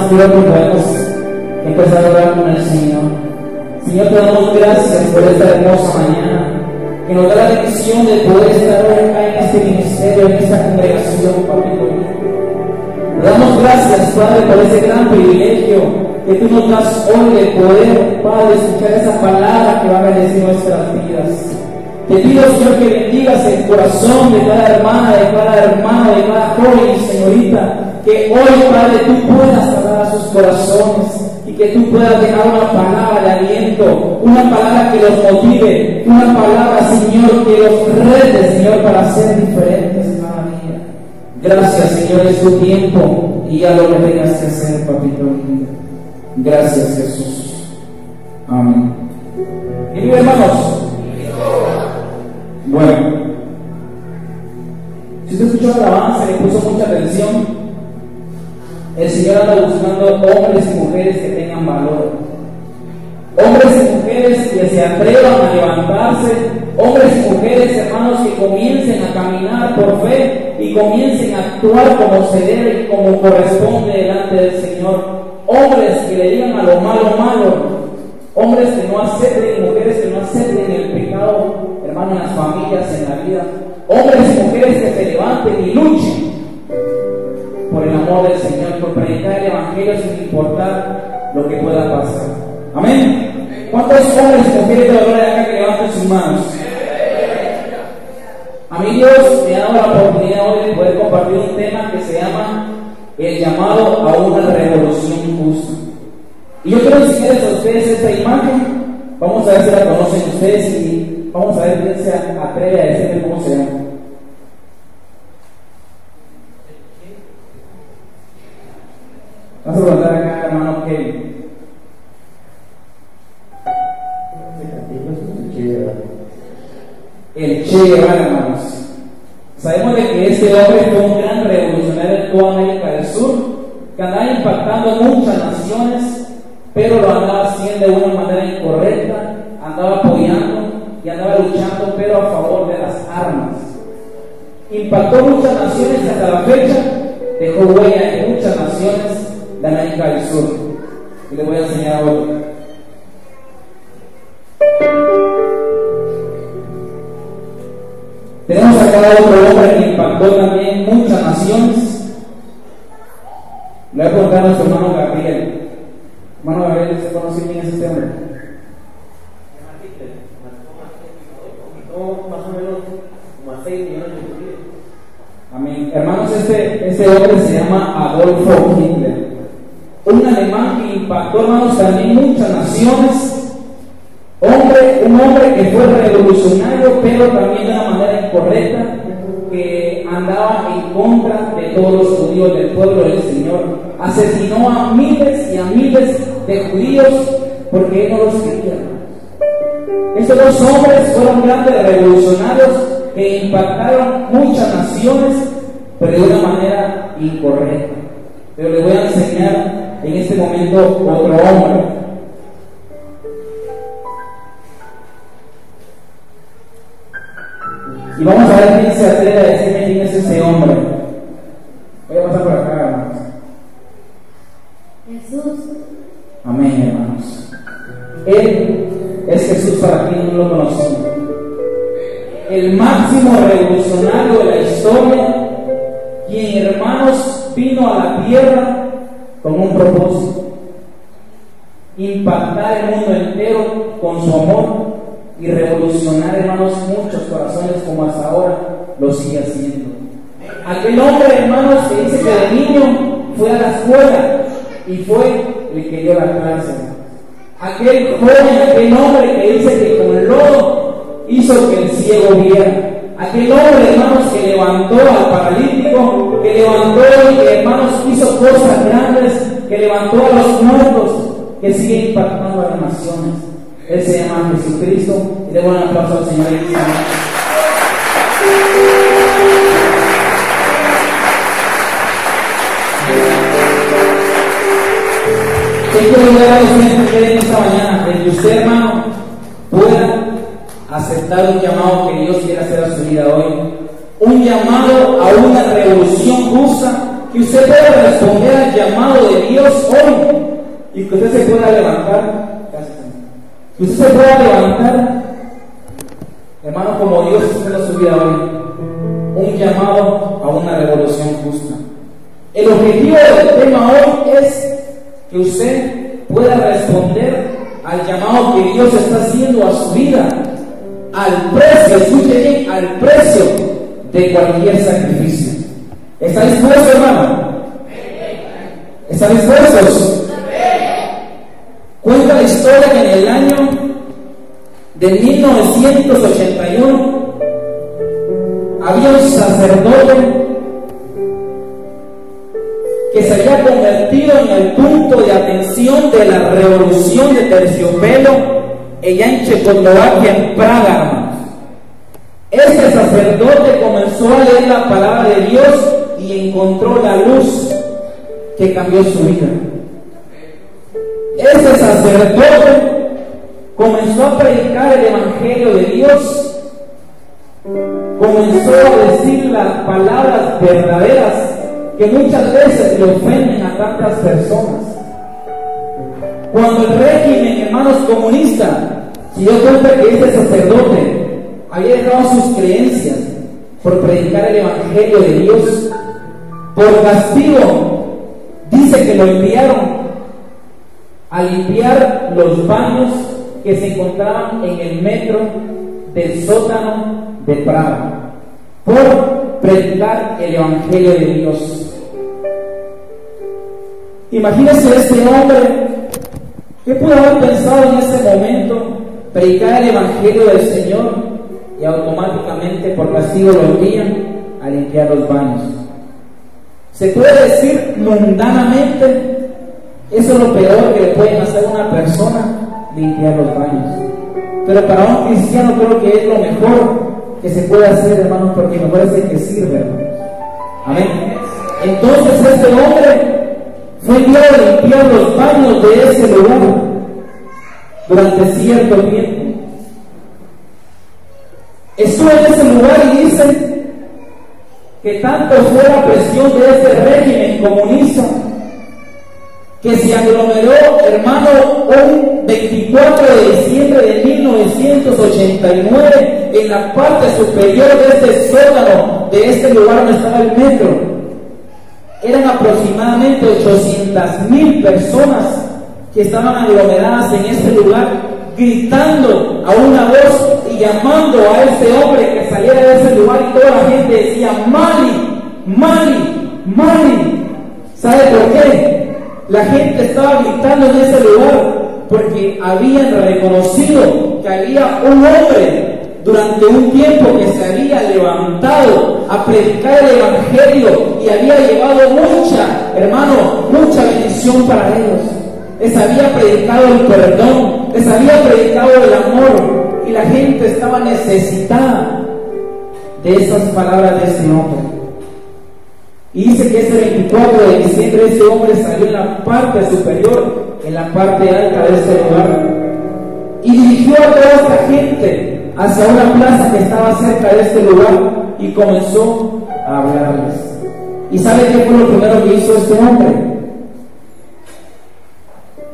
Quiero que podamos empezar a hablar con el Señor. Señor, te damos gracias por esta hermosa mañana, que nos da la bendición de poder estar hoy acá en este ministerio, en esta congregación, Papito. Te damos gracias, Padre, por ese gran privilegio que tú nos das hoy de poder, Padre, escuchar esa palabra que va a bendecir nuestras vidas. Te pido, Señor, que bendigas el corazón de cada hermana, de cada hermano, de cada joven y señorita, que hoy, Padre, tú puedas hablar a sus corazones y que tú puedas dejar una palabra de aliento, una palabra que los motive, una palabra, Señor, que los rete, Señor, para ser diferentes cada día. Gracias, Señor, es tu tiempo y ya lo que tengas que hacer, Papito lindo. Gracias, Jesús. Amén. ¿Y mis hermanos? Bueno, si usted escuchó la alabanza y le puso mucha atención, el Señor anda buscando hombres y mujeres que tengan valor, hombres y mujeres que se atrevan a levantarse, hombres y mujeres, hermanos, que comiencen a caminar por fe y comiencen a actuar como se debe y como corresponde delante del Señor. Hombres que le digan a lo malo, malo. Hombres que no acepten y mujeres que no acepten el pecado, hermano, en las familias, en la vida. Hombres y mujeres que se levanten y luchen por el amor del Señor, por predicar el Evangelio sin importar lo que pueda pasar. Amén. ¿Cuántos hombres y mujeres de valor acá que levanten sus manos? A mí Dios me ha dado la oportunidad hoy de poder compartir un tema que se llama el llamado a una revolución justa. Y yo quiero enseñarles a ustedes esta imagen. Vamos a ver si la conocen ustedes y vamos a ver quién se atreve a decirme cómo se llama. Vamos a preguntar acá, hermano Kevin. El Che Guevara, hermanos. Sabemos de que este hombre fue un gran revolucionario en toda América del Sur, que andaba impactando muchas naciones, pero lo andaba haciendo de una manera incorrecta, andaba apoyando y andaba luchando, pero a favor de las armas. Impactó muchas naciones y hasta la fecha dejó huella en muchas naciones de América del Sur. Y les voy a enseñar otro. Tenemos acá otro hombre que impactó también muchas naciones. Le voy a preguntar a nuestro hermano Gabriel. Hermano Gabriel, ¿se conoce quién es este hombre? Más o menos como a 6 millones de judíos. Amén. Hermanos, este hombre se llama Adolfo Hitler. Un alemán que impactó, hermanos, también muchas naciones. Un hombre que fue revolucionario, pero también de una manera incorrecta, que andaba en contra de todos los judíos del pueblo del Señor. Asesinó a miles y a miles de judíos porque él no los quería. Estos dos hombres fueron grandes revolucionarios que impactaron muchas naciones, pero de una manera incorrecta. Pero les voy a enseñar en este momento otro hombre. Y vamos a ver quién se atreve a decirme quién es ese hombre. Voy a pasar por acá, hermanos. Jesús. Amén, hermanos. Él es Jesús para quien no lo conocen. El máximo revolucionario de la historia, quien, hermanos, vino a la tierra con un propósito: impactar el mundo entero con su amor y revolucionar, hermanos, muchos corazones como hasta ahora lo sigue haciendo. Aquel hombre, hermanos, que dice que de niño fue a la escuela y fue el que dio la clase. Aquel joven, aquel hombre que dice que con el lodo hizo que el ciego viera. Aquel hombre, hermanos, que levantó al paralítico, que levantó y que, hermanos, hizo cosas grandes, que levantó a los muertos, que sigue impactando a las naciones. Él se llama Jesucristo. Y le doy un aplauso al Señor. quiero ayudar a usted a entender en esta mañana, de que usted, hermano, pueda aceptar un llamado que Dios quiere hacer a su vida hoy. Un llamado a una revolución justa, que usted pueda responder al llamado de Dios hoy y que usted se pueda levantar. Que usted se pueda levantar, hermano, como Dios está haciendo su vida hoy. Un llamado a una revolución justa. El objetivo del tema hoy es que usted pueda responder al llamado que Dios está haciendo a su vida, al precio, escuche bien, al precio de cualquier sacrificio. ¿Está dispuesto, hermano? ¿Están dispuestos? Cuenta la historia que en el año de 1981 había un sacerdote que se había convertido en el punto de atención de la revolución de Terciopelo allá en Checoslovaquia, en Praga, hermanos. Este sacerdote comenzó a leer la palabra de Dios y encontró la luz que cambió su vida. Este sacerdote comenzó a predicar el evangelio de Dios, comenzó a decir las palabras verdaderas que muchas veces le ofenden a tantas personas. Cuando el régimen, hermanos, comunista se dio cuenta que este sacerdote había dejado sus creencias por predicar el evangelio de Dios, por castigo, dice que lo enviaron a limpiar los baños que se encontraban en el metro del sótano de Praga, por predicar el evangelio de Dios. Imagínese este hombre, ¿qué pudo haber pensado en ese momento? Predicar el evangelio del Señor y automáticamente por castigo lo envían a limpiar los baños. Se puede decir mundanamente, eso es lo peor que le pueden hacer a una persona, limpiar los baños. Pero para un cristiano creo que es lo mejor que se puede hacer, hermanos, porque mejor es el que sirve, hermanos. Amén. Entonces este hombre fue enviado a limpiar los baños de ese lugar durante cierto tiempo. Estuvo en ese lugar y dice que tanto fue la presión de ese régimen comunista que se aglomeró, hermano, un 24 de diciembre de 1989 en la parte superior de este sótano, de este lugar donde estaba el metro. Eran aproximadamente 800,000 personas que estaban aglomeradas en este lugar, gritando a una voz y llamando a ese hombre que saliera de ese lugar, y toda la gente decía: Mali, Mali, Mali. ¿Sabe por qué? La gente estaba gritando en ese lugar porque habían reconocido que había un hombre durante un tiempo que se había levantado a predicar el evangelio y había llevado mucha bendición para ellos. Les había predicado el perdón, les había predicado el amor, y la gente estaba necesitada de esas palabras de ese hombre. Y dice que ese 24 de diciembre ese hombre salió en la parte superior, en la parte alta de ese lugar, y dirigió a toda esta gente hacia una plaza que estaba cerca de este lugar y comenzó a hablarles. ¿Y sabe qué fue lo primero que hizo este hombre?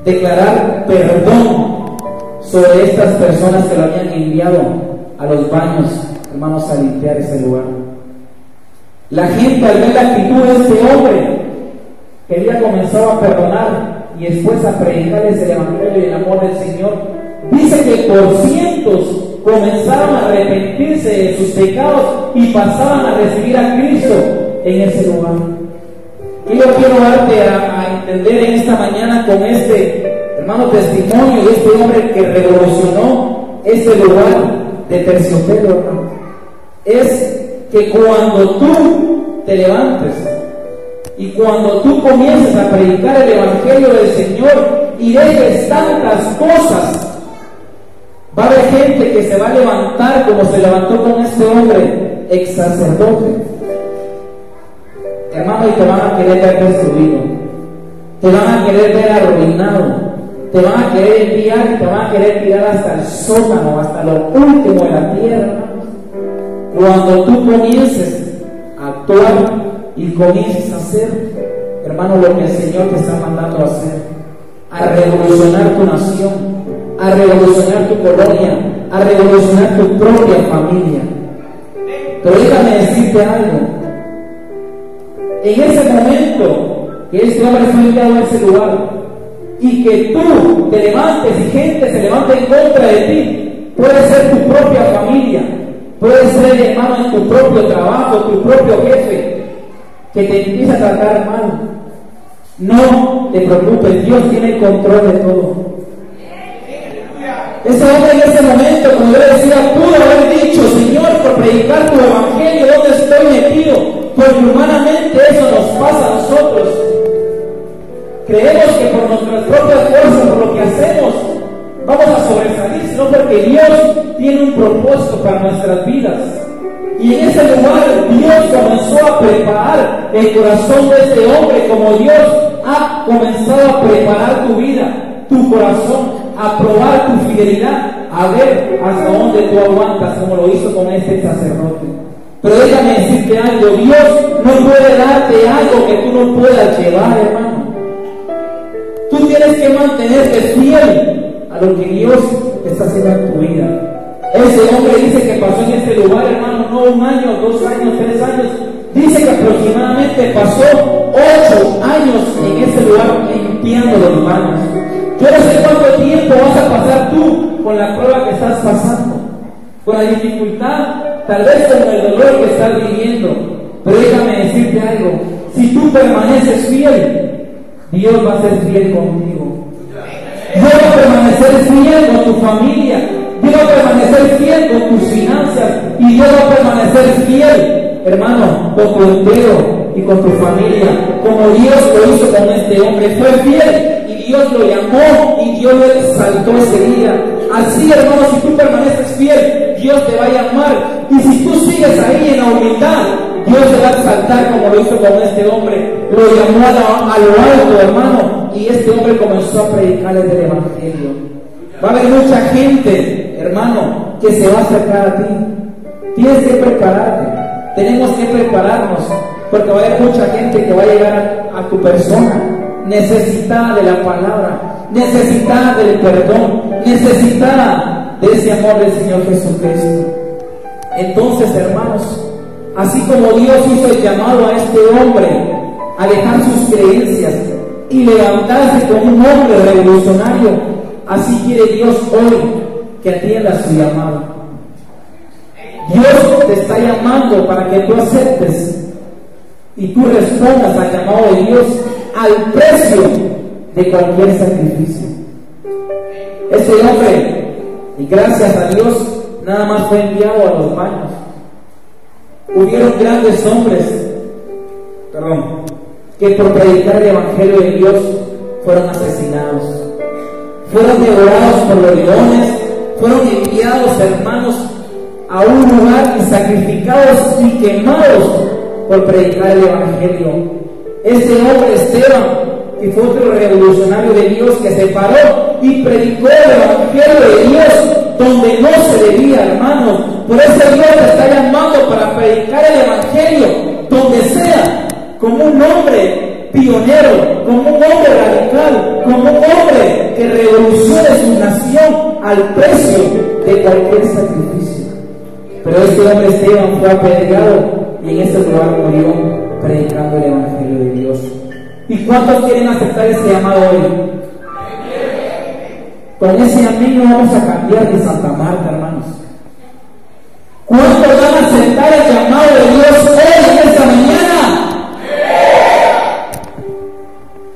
Declarar perdón sobre estas personas que lo habían enviado a los baños, hermanos, a limpiar ese lugar. La gente, al ver la actitud de este hombre, que había comenzado a perdonar y después a predicarles el evangelio y el amor del Señor, dice que por cientos comenzaron a arrepentirse de sus pecados y pasaban a recibir a Cristo en ese lugar. Y yo quiero darte a entender en esta mañana con este, hermano, testimonio de este hombre que revolucionó ese lugar de Terciopelo, hermano. Es que cuando tú te levantes y cuando tú comiences a predicar el evangelio del Señor y dejes tantas cosas, va a haber gente que se va a levantar como se levantó con este hombre, ex sacerdote, hermano, y te van a querer ver destruido. te van a querer ver arruinado, te van a querer enviar y te van a querer tirar hasta el sótano, hasta lo último de la tierra. Cuando tú comiences a actuar y comiences a hacer, hermano, lo que el Señor te está mandando a hacer, a revolucionar tu nación, a revolucionar tu colonia, a revolucionar tu propia familia. Pero déjame decirte algo. En ese momento que este hombre fue enviado a ese lugar y que tú te levantes y gente se levante en contra de ti, puede ser tu propia familia, puede ser, hermano, en tu propio trabajo, tu propio jefe, que te empieza a tratar mal. No te preocupes, Dios tiene control de todo. Ese hombre en ese momento, como yo decía, pudo haber dicho: Señor, por predicar tu evangelio, ¿dónde estoy metido? Porque humanamente eso nos pasa a nosotros. Creemos que por nuestras propias fuerzas, por lo que hacemos, vamos a sobresalir, sino porque Dios tiene un propósito para nuestras vidas. Y en ese lugar Dios comenzó a preparar el corazón de este hombre, como Dios ha comenzado a preparar tu vida, tu corazón, a probar tu fidelidad, a ver hasta dónde tú aguantas, como lo hizo con este sacerdote. Pero déjame decirte algo: Dios no puede darte algo que tú no puedas llevar, hermano. Tú tienes que mantenerte fiel a lo que Dios está haciendo en tu vida. Ese hombre dice que pasó en este lugar, hermano, no 1 año, 2 años, 3 años. Dice que aproximadamente pasó 8 años en ese lugar limpiando los baños. Yo no sé cuánto tiempo vas a pasar tú con la prueba que estás pasando, con la dificultad, tal vez con el dolor que estás viviendo. Pero déjame decirte algo: si tú permaneces fiel, Dios va a ser fiel contigo. Dios va a permanecer fiel con tu familia. Dios va a permanecer fiel con tus finanzas. Y Dios va a permanecer fiel, hermano, con tu empleo y con tu familia. Como Dios lo hizo con este hombre. Fue fiel y Dios lo llamó y Dios lo exaltó ese día. Así, hermano, si tú permaneces fiel, Dios te va a llamar. Y si tú sigues ahí en la humildad, Dios te va a exaltar como lo hizo con este hombre. Lo llamó a lo alto, hermano, y este hombre comenzó a predicarles del evangelio. Va a haber mucha gente, hermano, que se va a acercar a ti. Tienes que prepararte. Tenemos que prepararnos, porque va a haber mucha gente que va a llegar a tu persona necesitada de la palabra, necesitada del perdón, necesitada de ese amor del Señor Jesucristo. Entonces, hermanos, así como Dios hizo el llamado a este hombre a dejar sus creencias y levantarse como un hombre revolucionario, así quiere Dios hoy que atiendas su llamado. Dios te está llamando para que tú aceptes y tú respondas al llamado de Dios al precio de cualquier sacrificio. Ese hombre, y gracias a Dios, nada más fue enviado a los baños. Hubieron grandes hombres, que por predicar el evangelio de Dios fueron asesinados, fueron devorados por los leones, fueron enviados, hermanos, a un lugar y sacrificados y quemados por predicar el evangelio. Este hombre Esteban, que fue otro revolucionario de Dios, que se paró y predicó el evangelio de Dios donde no se debía, hermanos. Por eso Dios te está llamando para predicar el evangelio donde sea, como un hombre pionero, como un hombre radical, como un hombre que revolucione su nación al precio de cualquier sacrificio. Pero este hombre Esteban fue apedreado y en ese lugar murió predicando el evangelio de Dios. ¿Y cuántos quieren aceptar ese llamado hoy? Con ese amén no vamos a cambiar de Santa Marta, hermanos. ¿Cuántos van a aceptar el llamado de Dios hoy, en esta mañana?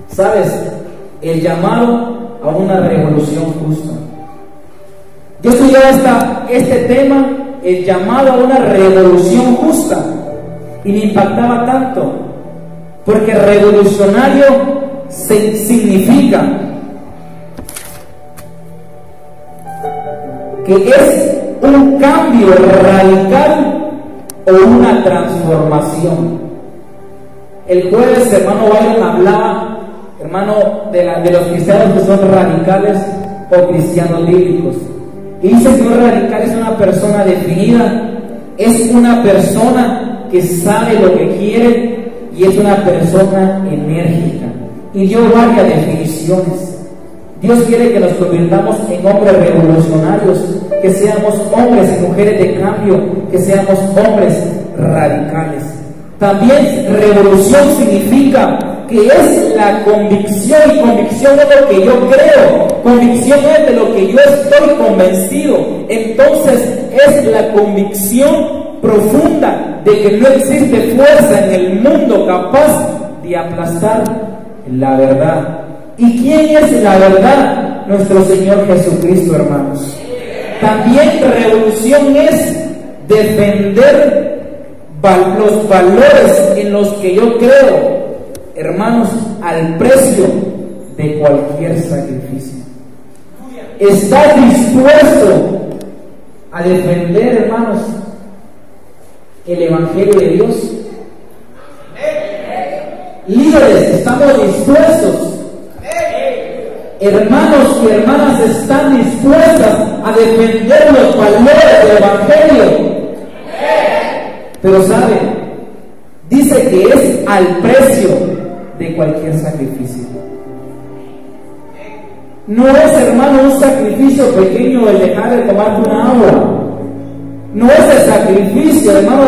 ¿Sabes? El llamado a una revolución justa. Yo estudiaba este tema, el llamado a una revolución justa, y me impactaba tanto, porque revolucionario significa que es un cambio radical o una transformación. El jueves, hermano Byron hablaba, hermano, de los cristianos que son radicales o cristianos bíblicos. Y dice que un radical es una persona definida, es una persona que sabe lo que quiere y es una persona enérgica. Y dio varias definiciones. Dios quiere que nos convirtamos en hombres revolucionarios, que seamos hombres y mujeres de cambio, que seamos hombres radicales. También revolución significa que es la convicción, y convicción es lo que yo creo, convicción es de lo que yo estoy convencido. Entonces es la convicción profunda de que no existe fuerza en el mundo capaz de aplastar la verdad. ¿Y quién es la verdad? Nuestro Señor Jesucristo, hermanos. También revolución es defender los valores en los que yo creo, hermanos, al precio de cualquier sacrificio. ¿Estás dispuesto a defender, hermanos, el Evangelio de Dios? Líderes, ¿estamos dispuestos? Hermanos y hermanas, ¿están dispuestas a defender los valores del Evangelio? Pero sabe, dice que es al precio de cualquier sacrificio. No es, hermano, un sacrificio pequeño el dejar de tomarte una agua. No es el sacrificio, hermano,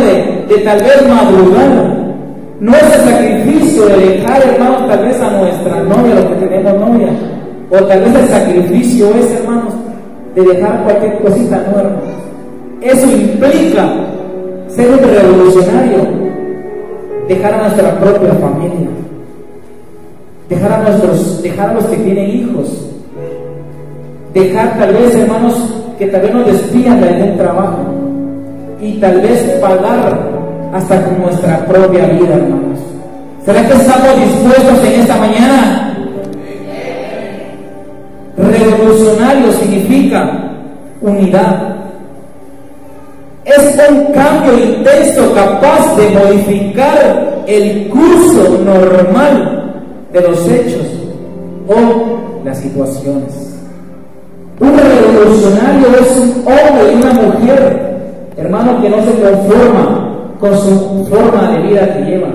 de tal vez madrugar. No es el sacrificio de dejar, hermano, tal vez a nuestra novia, los que tenemos novia. O tal vez el sacrificio es, hermanos, de dejar cualquier cosita, no, hermanos. Eso implica ser un revolucionario, dejar a nuestra propia familia, dejar a los que tienen hijos, dejar tal vez, hermanos, que tal vez nos despidan de algún trabajo y tal vez pagar hasta con nuestra propia vida, hermanos. ¿Será que estamos dispuestos en esta mañana? Revolucionario significa unidad. Es un cambio intenso capaz de modificar el curso normal de los hechos o las situaciones. Un revolucionario es un hombre y una mujer, hermano, que no se conforma con su forma de vida que lleva.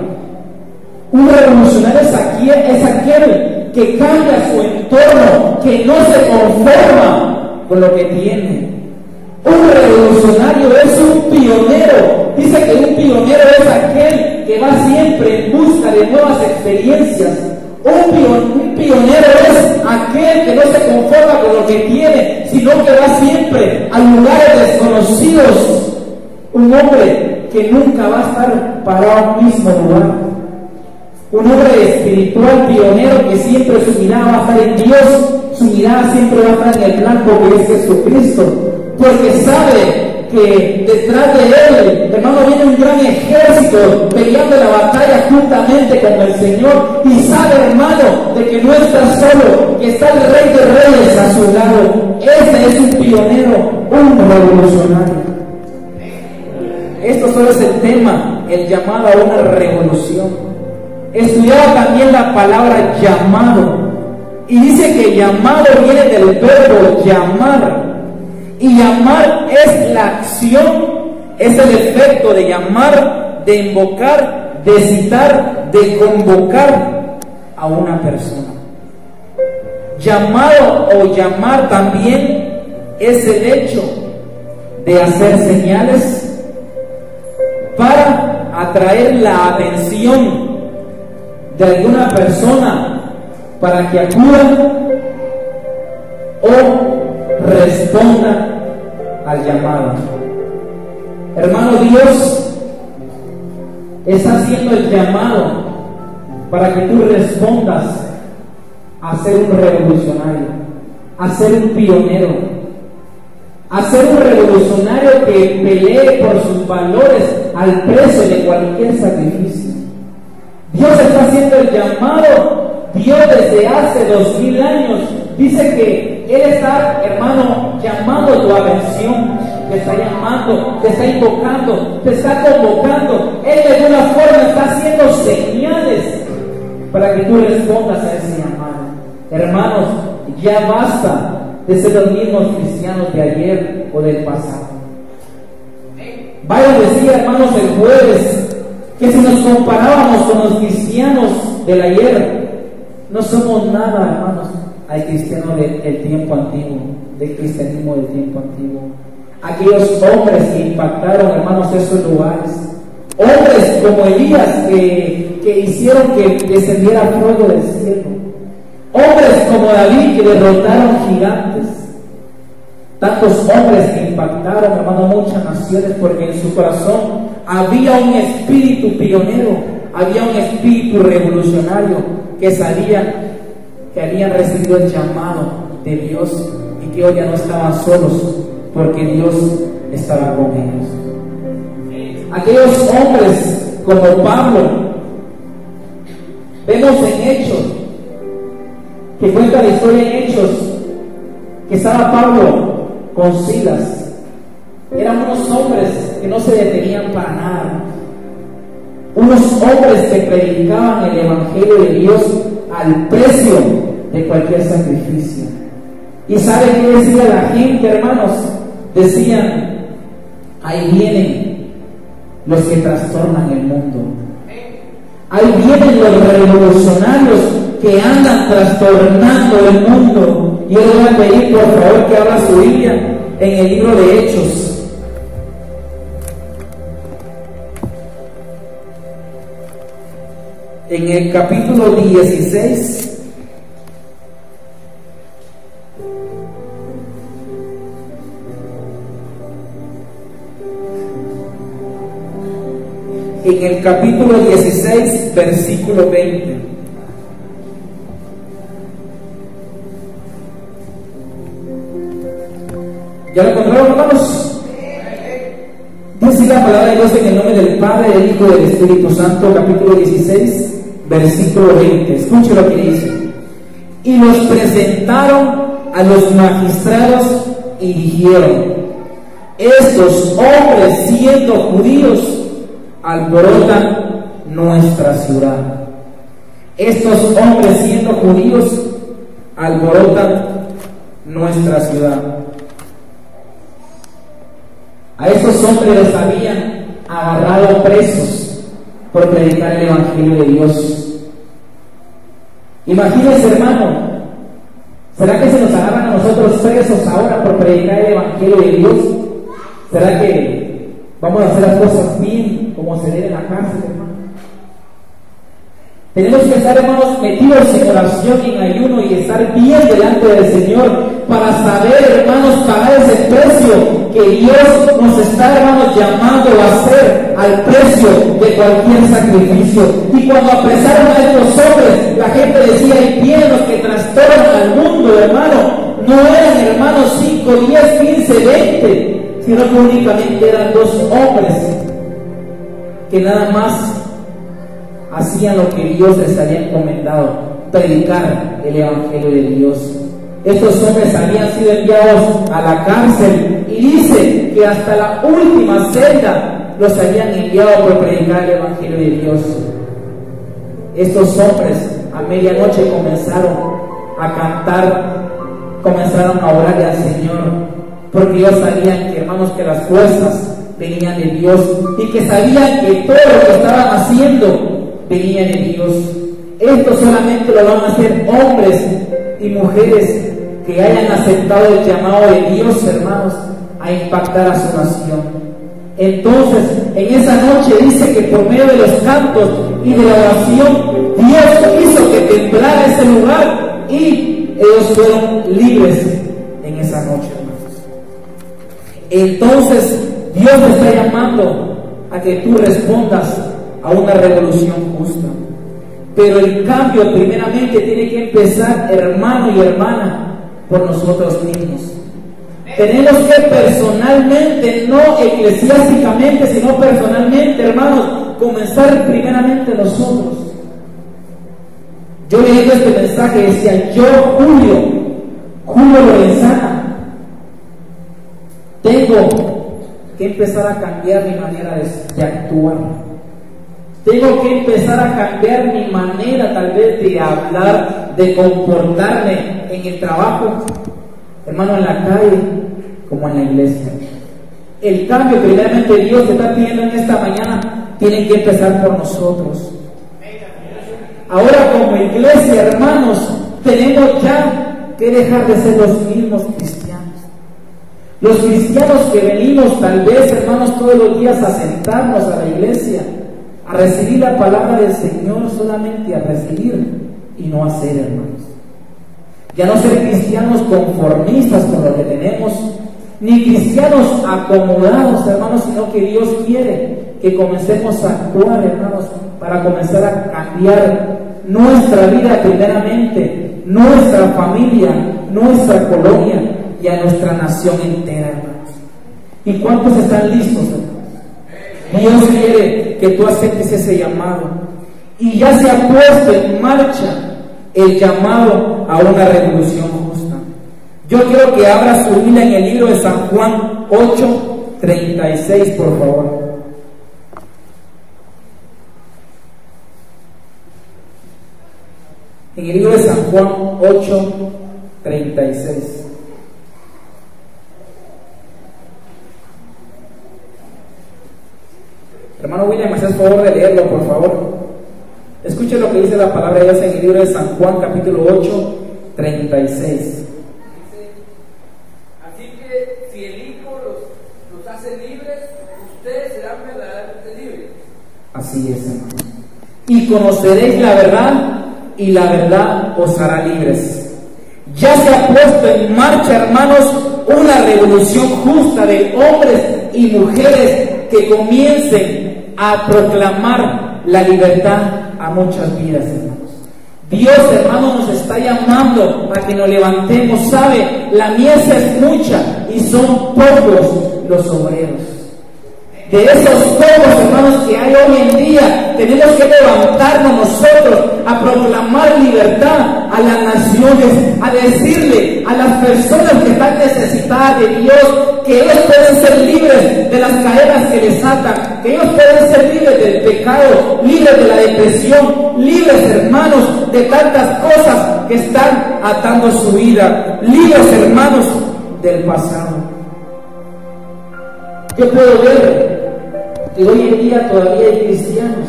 Un revolucionario es aquel que cambia su entorno, que no se conforma con lo que tiene. Un revolucionario es un pionero. Dice que un pionero es aquel que va siempre en busca de nuevas experiencias. Un pionero es aquel que no se conforma con lo que tiene, sino que va siempre a lugares desconocidos. Un hombre que nunca va a estar parado en un mismo lugar. Un hombre espiritual pionero que siempre su mirada va a estar en Dios, su mirada siempre va a estar en el blanco que es Jesucristo. Porque sabe que detrás de él, hermano, viene un gran ejército peleando la batalla juntamente con el Señor. Y sabe, hermano, de que no está solo, que está el Rey de Reyes a su lado. Ese es un pionero, un revolucionario. Esto solo es el tema, el llamado a una revolución. Estudiaba también la palabra llamado. Y dice que llamado viene del verbo llamar. Y llamar es la acción, es el efecto de llamar, de invocar, de citar, de convocar a una persona. Llamado o llamar también es el hecho de hacer señales para atraer la atención de alguna persona para que acuda o responda al llamado. Hermano, Dios está haciendo el llamado para que tú respondas a ser un revolucionario, a ser un pionero, a ser un revolucionario que pelee por sus valores al precio de cualquier sacrificio. Dios está haciendo el llamado. Dios desde hace 2000 años dice que Él está, hermano, llamando tu atención, te está llamando, te está invocando, te está convocando. Él de alguna forma está haciendo señales para que tú respondas a ese llamado. Hermanos, ya basta de ser los mismos cristianos de ayer o del pasado. Vaya, decía, hermanos, el jueves, que si nos comparábamos con los cristianos del ayer, no somos nada, hermanos, al cristiano del tiempo antiguo, del cristianismo del tiempo antiguo. Aquellos hombres que impactaron, hermanos, esos lugares, hombres como Elías que hicieron que descendiera fuego del cielo, hombres como David que derrotaron gigantes, tantos hombres que impactaron, hermano, muchas naciones, porque en su corazón había un espíritu pionero, había un espíritu revolucionario, que habían recibido el llamado de Dios y que hoy ya no estaban solos, porque Dios estaba con ellos. Aquellos hombres como Pablo, vemos en Hechos, que cuenta la historia en Hechos, que estaba Pablo con Silas. Eran unos hombres que no se detenían para nada, unos hombres que predicaban el evangelio de Dios al precio de cualquier sacrificio. ¿Y sabe qué decía la gente, hermanos? Decían: ahí vienen los que trastornan el mundo, ahí vienen los revolucionarios que andan trastornando el mundo. Y yo le voy a pedir, por favor, que abra su Biblia en el libro de Hechos. En el capítulo 16, en el capítulo 16, versículo 20. ¿Ya lo encontraron, hermanos? Dice la palabra de Dios en el nombre del Padre, del Hijo y del Espíritu Santo, capítulo 16, versículo 20. Escuche lo que dice: y los presentaron a los magistrados y dijeron: estos hombres, siendo judíos, alborotan nuestra ciudad. Estos hombres, siendo judíos, alborotan nuestra ciudad. A estos hombres los habían agarrado presos por predicar el evangelio de Dios. Imagínense, hermano, ¿será que se nos agarran a nosotros presos ahora por predicar el evangelio de Dios? ¿Será que vamos a hacer las cosas bien como se debe en la cárcel, hermano? Tenemos que estar, hermanos, metidos en oración y en ayuno y estar bien delante del Señor para saber, hermanos, pagar ese precio que Dios nos está, hermanos, llamando a hacer al precio de cualquier sacrificio. Y cuando apresaron a estos hombres, la gente decía: y bien, los que trastornan al mundo, hermano, no eran, hermanos, 5, 10, 15, 20, sino que únicamente eran 2 hombres que nada más hacían lo que Dios les había encomendado: predicar el evangelio de Dios. Estos hombres habían sido enviados a la cárcel y dice que hasta la última celda los habían enviado por predicar el evangelio de Dios. Estos hombres a medianoche comenzaron a cantar, comenzaron a orarle al Señor, porque ellos sabían que, hermanos, que las fuerzas venían de Dios y que sabían que todo lo que estaban haciendo venía de Dios. Esto solamente lo van a hacer hombres y mujeres que hayan aceptado el llamado de Dios, hermanos, a impactar a su nación. Entonces, en esa noche dice que por medio de los cantos y de la oración, Dios hizo que temblara ese lugar y ellos fueron libres en esa noche, hermanos. Entonces, Dios te está llamando a que tú respondas a una revolución justa. Pero el cambio primeramente tiene que empezar, hermano y hermana, por nosotros mismos. Tenemos que personalmente, no eclesiásticamente, sino personalmente, hermanos, comenzar primeramente nosotros. Yo leyendo este mensaje decía: yo, Julio Lorenzana, tengo que empezar a cambiar mi manera de actuar. Tengo que empezar a cambiar mi manera, tal vez, de hablar, de comportarme en el trabajo, hermano, en la calle, como en la iglesia. El cambio que realmente Dios te está pidiendo en esta mañana tiene que empezar por nosotros. Ahora, como iglesia, hermanos, tenemos ya que dejar de ser los mismos cristianos. Los cristianos que venimos tal vez, hermanos, todos los días a sentarnos a la iglesia, a recibir la palabra del Señor, solamente a recibir y no hacer, hermanos. Ya no ser cristianos conformistas con lo que tenemos, ni cristianos acomodados, hermanos, sino que Dios quiere que comencemos a actuar, hermanos, para comenzar a cambiar nuestra vida primeramente, nuestra familia, nuestra colonia y a nuestra nación entera, hermanos. ¿Y cuántos están listos, hermanos? Dios quiere que tú aceptes ese llamado. Y ya se ha puesto en marcha el llamado a una revolución justa. Yo quiero que abra su Biblia en el libro de San Juan 8:36, por favor. En el libro de San Juan 8:36. Hermano William, ¿me haces favor de leerlo, por favor? Escuche lo que dice la palabra de Dios en el libro de San Juan, capítulo 8:36. Así que si el Hijo los hace libres, ustedes serán verdaderamente libres. Así es, hermano. Y conoceréis la verdad, y la verdad os hará libres. Ya se ha puesto en marcha, hermanos, una revolución justa de hombres y mujeres que comiencen a proclamar la libertad a muchas vidas, hermanos. Dios, hermanos, nos está llamando a que nos levantemos. Sabe, la mies es mucha y son pocos los obreros. De esos pocos, hermanos, que hay hoy en día, tenemos que levantarnos nosotros a proclamar libertad a las naciones, a decirle a las personas que están necesitadas de Dios que ellos pueden ser libres de las cadenas que les atan, que ellos pueden ser libres del pecado, libres de la depresión, libres, hermanos, de tantas cosas que están atando su vida, libres, hermanos, del pasado. Yo puedo ver que hoy en día todavía hay cristianos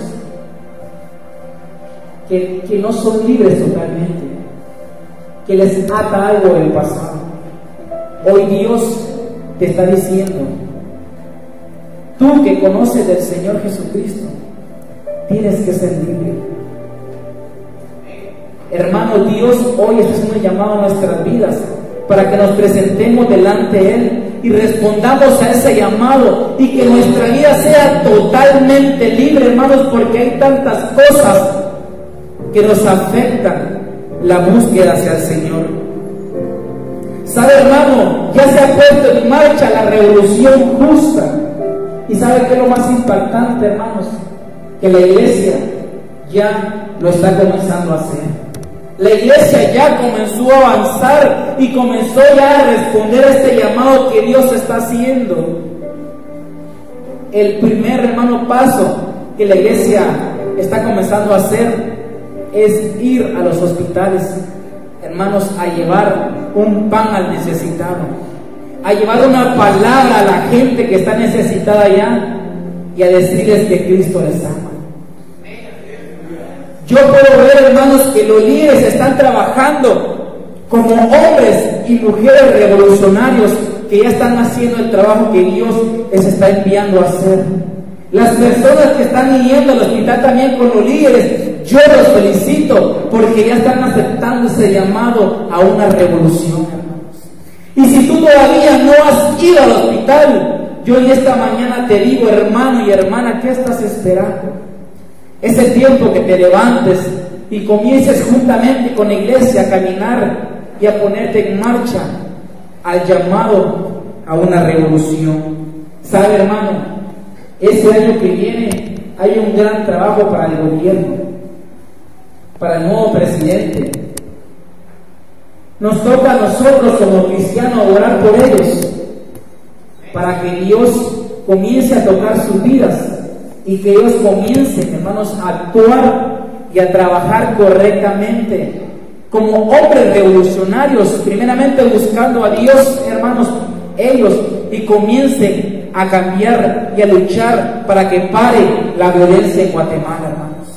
que no son libres totalmente, que les ata algo del pasado. Hoy Dios te está diciendo, tú que conoces del Señor Jesucristo, tienes que ser libre. Hermano, Dios hoy está haciendo un llamado a nuestras vidas para que nos presentemos delante de Él y respondamos a ese llamado y que nuestra vida sea totalmente libre, hermanos, porque hay tantas cosas que nos afectan la búsqueda hacia el Señor. ¿Sabe, hermano? Ya se ha puesto en marcha la revolución justa. ¿Y sabe qué es lo más impactante, hermanos? Que la iglesia ya lo está comenzando a hacer. La iglesia ya comenzó a avanzar y comenzó ya a responder a este llamado que Dios está haciendo. El primer, hermano, paso que la iglesia está comenzando a hacer es ir a los hospitales, hermanos, a llevar un pan al necesitado, a llevar una palabra a la gente que está necesitada ya y a decirles que Cristo les ama. Yo puedo ver, hermanos, que los líderes están trabajando como hombres y mujeres revolucionarios que ya están haciendo el trabajo que Dios les está enviando a hacer. Las personas que están yendo al hospital también con los líderes, yo los felicito porque ya están aceptando ese llamado a una revolución, hermanos. Y si tú todavía no has ido al hospital, yo en esta mañana te digo, hermano y hermana, ¿qué estás esperando? Es el tiempo que te levantes y comiences juntamente con la iglesia a caminar y a ponerte en marcha al llamado a una revolución. ¿Sabe, hermano? Este año que viene hay un gran trabajo para el gobierno, para el nuevo presidente. Nos toca a nosotros como cristianos orar por ellos, para que Dios comience a tocar sus vidas y que ellos comiencen, hermanos, a actuar y a trabajar correctamente como hombres revolucionarios, primeramente buscando a Dios, hermanos, ellos, y comiencen a cambiar y a luchar para que pare la violencia en Guatemala, hermanos.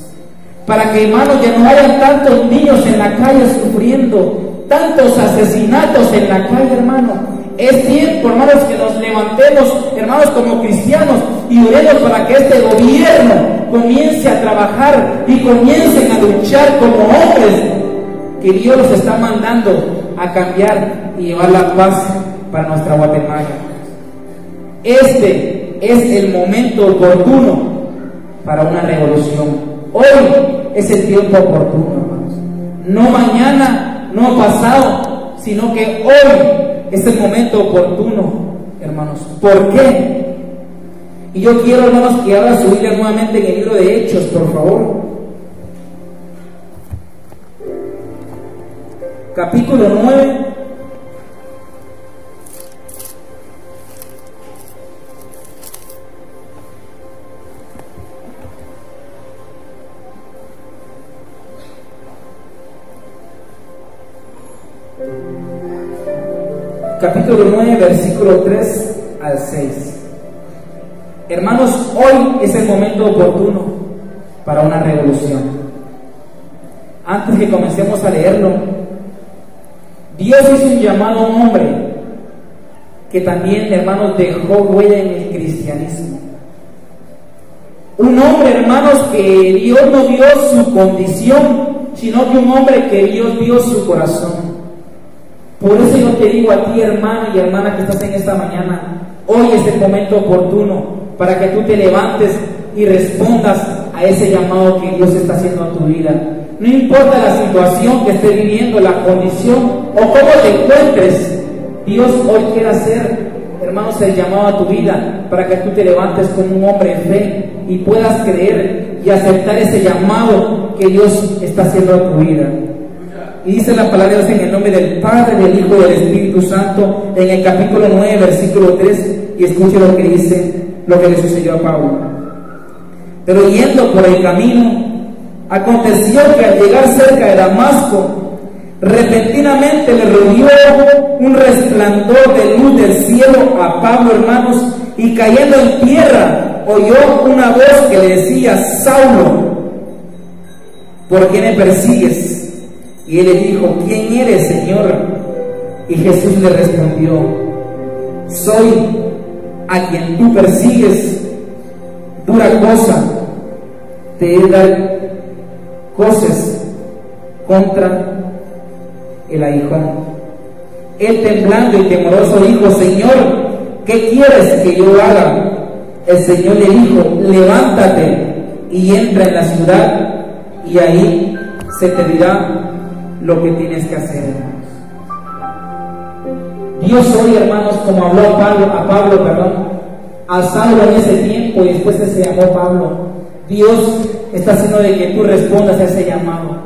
Para que, hermanos, ya no hayan tantos niños en la calle sufriendo, tantos asesinatos en la calle, hermano. Es tiempo, hermanos, que nos levantemos, hermanos, como cristianos y oremos para que este gobierno comience a trabajar y comiencen a luchar como hombres que Dios los está mandando a cambiar y llevar la paz para nuestra Guatemala. Este es el momento oportuno para una revolución. Hoy es el tiempo oportuno, hermanos. No mañana, no pasado, sino que hoy es el momento oportuno, hermanos. ¿Por qué? Y yo quiero, hermanos, que abra su Biblia nuevamente en el libro de Hechos, por favor. Capítulo 9. Capítulo 9, versículo 3 al 6. Hermanos, hoy es el momento oportuno para una revolución. Antes que comencemos a leerlo, Dios hizo un llamado a un hombre que también, hermanos, dejó huella en el cristianismo. Un hombre, hermanos, que Dios no vio su condición, sino que un hombre que Dios vio su corazón. Por eso yo te digo a ti, hermano y hermana que estás en esta mañana, hoy es el momento oportuno para que tú te levantes y respondas a ese llamado que Dios está haciendo a tu vida. No importa la situación que estés viviendo, la condición o cómo te encuentres, Dios hoy quiere hacer, hermanos, el llamado a tu vida para que tú te levantes como un hombre de fe y puedas creer y aceptar ese llamado que Dios está haciendo a tu vida. Y dice la palabra de Dios en el nombre del Padre, del Hijo y del Espíritu Santo, en el capítulo 9, versículo 3, y escuche lo que dice, lo que le sucedió a Pablo. Pero yendo por el camino, aconteció que al llegar cerca de Damasco, repentinamente le rodeó un resplandor de luz del cielo a Pablo, hermanos, y cayendo en tierra, oyó una voz que le decía: Saulo, ¿por qué me persigues? Y él le dijo: ¿quién eres, Señor? Y Jesús le respondió: soy a quien tú persigues. Dura cosa te he dar cosas contra el aguijón. Él, temblando y temoroso, dijo: Señor, ¿qué quieres que yo haga? El Señor le dijo: levántate y entra en la ciudad, y ahí se te dirá lo que tienes que hacer, hermanos. Dios hoy, hermanos, como habló a Pablo, a Saulo en ese tiempo, y después se llamó Pablo, Dios está haciendo de que tú respondas a ese llamado.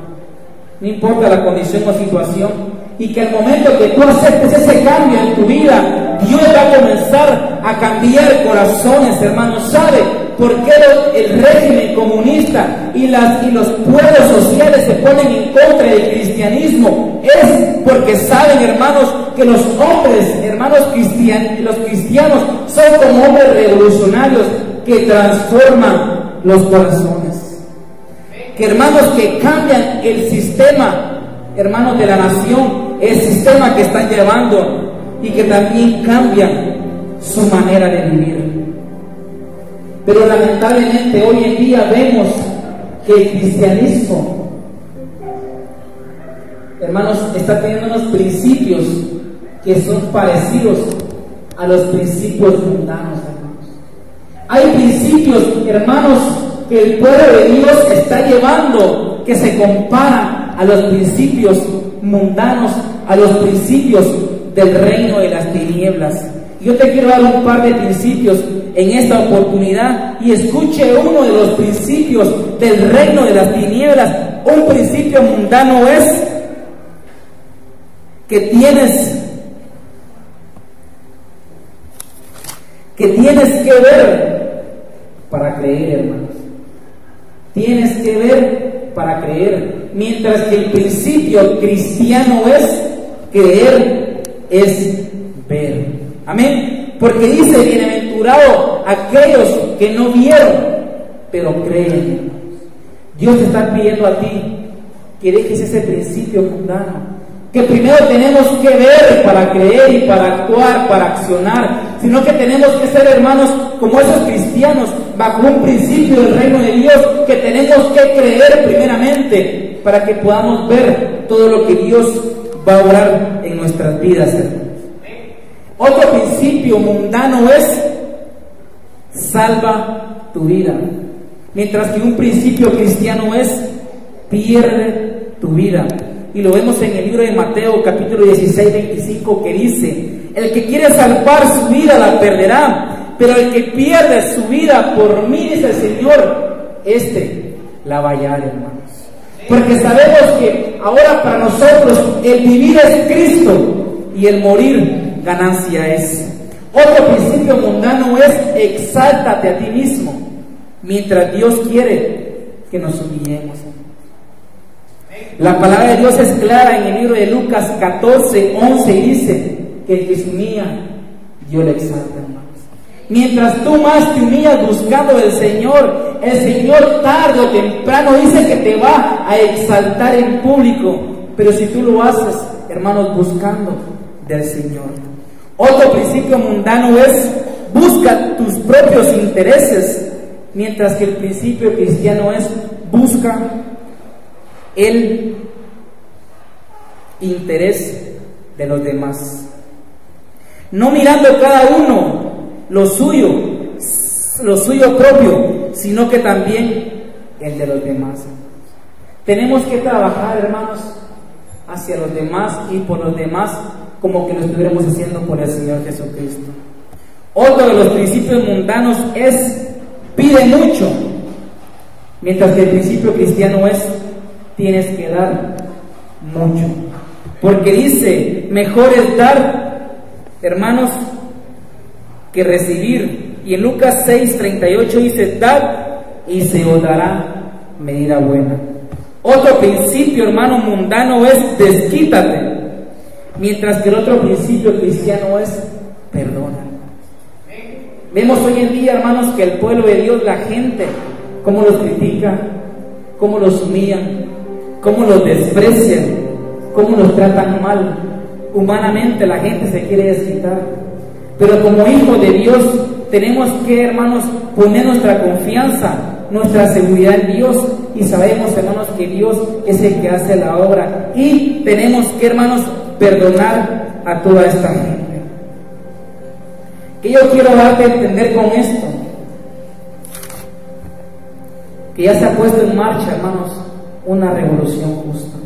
No importa la condición o situación, y que al momento que tú aceptes ese cambio en tu vida, Dios va a comenzar a cambiar corazones, hermanos. ¿Sabe por qué el régimen comunista y los pueblos sociales se ponen en contra del cristianismo? Es porque saben, hermanos, que los hombres, hermanos, los cristianos son como hombres revolucionarios que transforman los corazones, que, hermanos, que cambian el sistema, hermanos, de la nación, el sistema que están llevando, y que también cambian su manera de vivir. Pero lamentablemente hoy en día vemos que el cristianismo, hermanos, está teniendo unos principios que son parecidos a los principios mundanos, hermanos. Hay principios, hermanos, que el pueblo de Dios está llevando, que se comparan a los principios mundanos, a los principios del reino de las tinieblas. Yo te quiero dar un par de principios en esta oportunidad, y escuche uno de los principios del reino de las tinieblas. Un principio mundano es que tienes que ver para creer, hermanos. Tienes que ver para creer. mientras que el principio cristiano es creer, es ver. Amén. Porque dice, bienaventurado aquellos que no vieron, pero creen. Dios te está pidiendo a ti que dejes ese principio mundano, que primero tenemos que ver para creer y para actuar, para accionar, sino que tenemos que ser, hermanos, como esos cristianos, bajo un principio del reino de Dios, que tenemos que creer primeramente para que podamos ver todo lo que Dios va a obrar en nuestras vidas, hermanos. Otro principio mundano es salva tu vida, mientras que un principio cristiano es pierde tu vida. Y lo vemos en el libro de Mateo capítulo 16, 25, que dice: el que quiere salvar su vida la perderá, pero el que pierde su vida por mí, dice el Señor, la va a hallar, hermanos. Porque sabemos que ahora para nosotros el vivir es Cristo y el morir ganancia es. Otro principio mundano es exáltate a ti mismo, mientras Dios quiere que nos humillemos. La palabra de Dios es clara en el libro de Lucas 14, 11, y dice que el que se humilla, Dios le exalta, hermanos. Mientras tú más te humillas buscando del Señor, el Señor tarde o temprano dice que te va a exaltar en público. Pero si tú lo haces, hermanos, buscando del Señor. Otro principio mundano es busca tus propios intereses, mientras que el principio cristiano es busca el interés de los demás, no mirando cada uno lo suyo propio, sino que también el de los demás. Tenemos que trabajar, hermanos, hacia los demás y por los demás, como que lo estuviéramos haciendo por el Señor Jesucristo. Otro de los principios mundanos es pide mucho, mientras que el principio cristiano es tienes que dar mucho. Porque dice, mejor es dar, hermanos, que recibir. Y en Lucas 6:38 dice, dad y se os dará medida buena. Otro principio, hermano, mundano es desquítate, mientras que el otro principio cristiano es perdona. Vemos hoy en día, hermanos, que el pueblo de Dios, la gente, cómo los critica, cómo los humillan, cómo los desprecian, cómo los tratan mal. Humanamente la gente se quiere desquitar, pero como hijos de Dios tenemos que, hermanos, poner nuestra confianza, nuestra seguridad en Dios, y sabemos, hermanos, que Dios es el que hace la obra, y tenemos que, hermanos, perdonar a toda esta gente. Que yo quiero darte a entender con esto, que ya se ha puesto en marcha, hermanos, una revolución justa,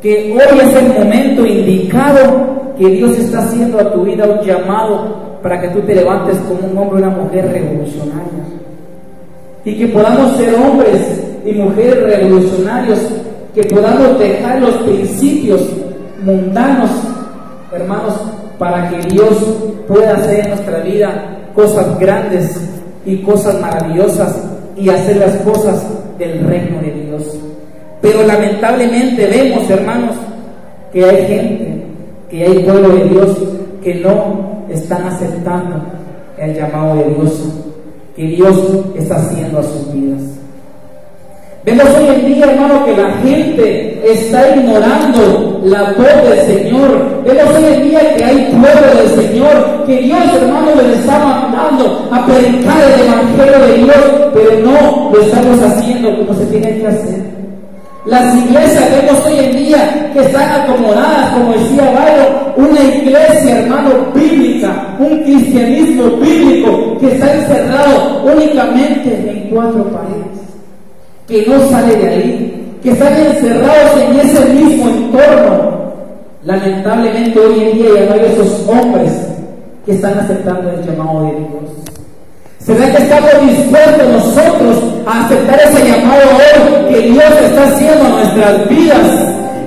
que hoy es el momento indicado que Dios está haciendo a tu vida un llamado para que tú te levantes como un hombre o una mujer revolucionaria, y que podamos ser hombres y mujeres revolucionarios, que podamos dejar los principios mundanos, hermanos, para que Dios pueda hacer en nuestra vida cosas grandes y cosas maravillosas, y hacer las cosas del reino de Dios. Pero lamentablemente vemos, hermanos, que hay gente, que hay pueblo de Dios que no están aceptando el llamado de Dios que Dios está haciendo a sus vidas. Vemos hoy en día, hermano, que la gente está ignorando la voz del Señor. Vemos hoy en día que hay pueblo del Señor, que Dios, hermano, les está mandando a predicar el evangelio de Dios, pero no lo estamos haciendo como se tiene que hacer. Las iglesias vemos hoy en día que están acomodadas, como decía Byron, una iglesia, hermano, bíblica, un cristianismo bíblico que está encerrado únicamente en 4 paredes, que no sale de ahí, que están encerrados en ese mismo entorno. Lamentablemente hoy en día ya no hay esos hombres que están aceptando el llamado de Dios. ¿Será que estamos dispuestos nosotros a aceptar ese llamado hoy que Dios está haciendo en nuestras vidas?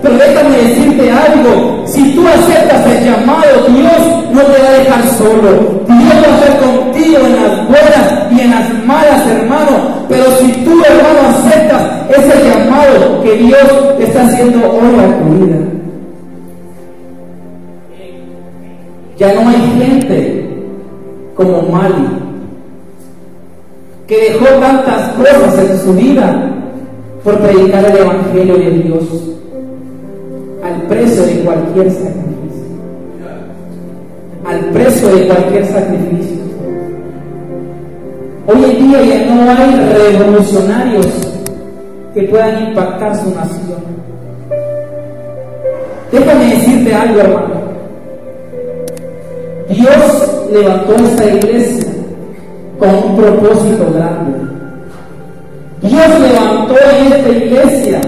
Pero déjame decirte algo, si tú aceptas el llamado, Dios no te va a dejar solo. Dios va a estar contigo en las buenas y en las malas, hermano. Pero si tú, hermano, aceptas ese llamado que Dios está haciendo hoy a tu vida. Ya no hay gente como Mali, que dejó tantas cosas en su vida por predicar el Evangelio de Dios al precio de cualquier sacrificio. Al precio de cualquier sacrificio. Hoy en día ya no hay revolucionarios que puedan impactar su nación. Déjame decirte algo, hermano. Dios levantó esta iglesia con un propósito grande. Dios levantó en esta iglesia,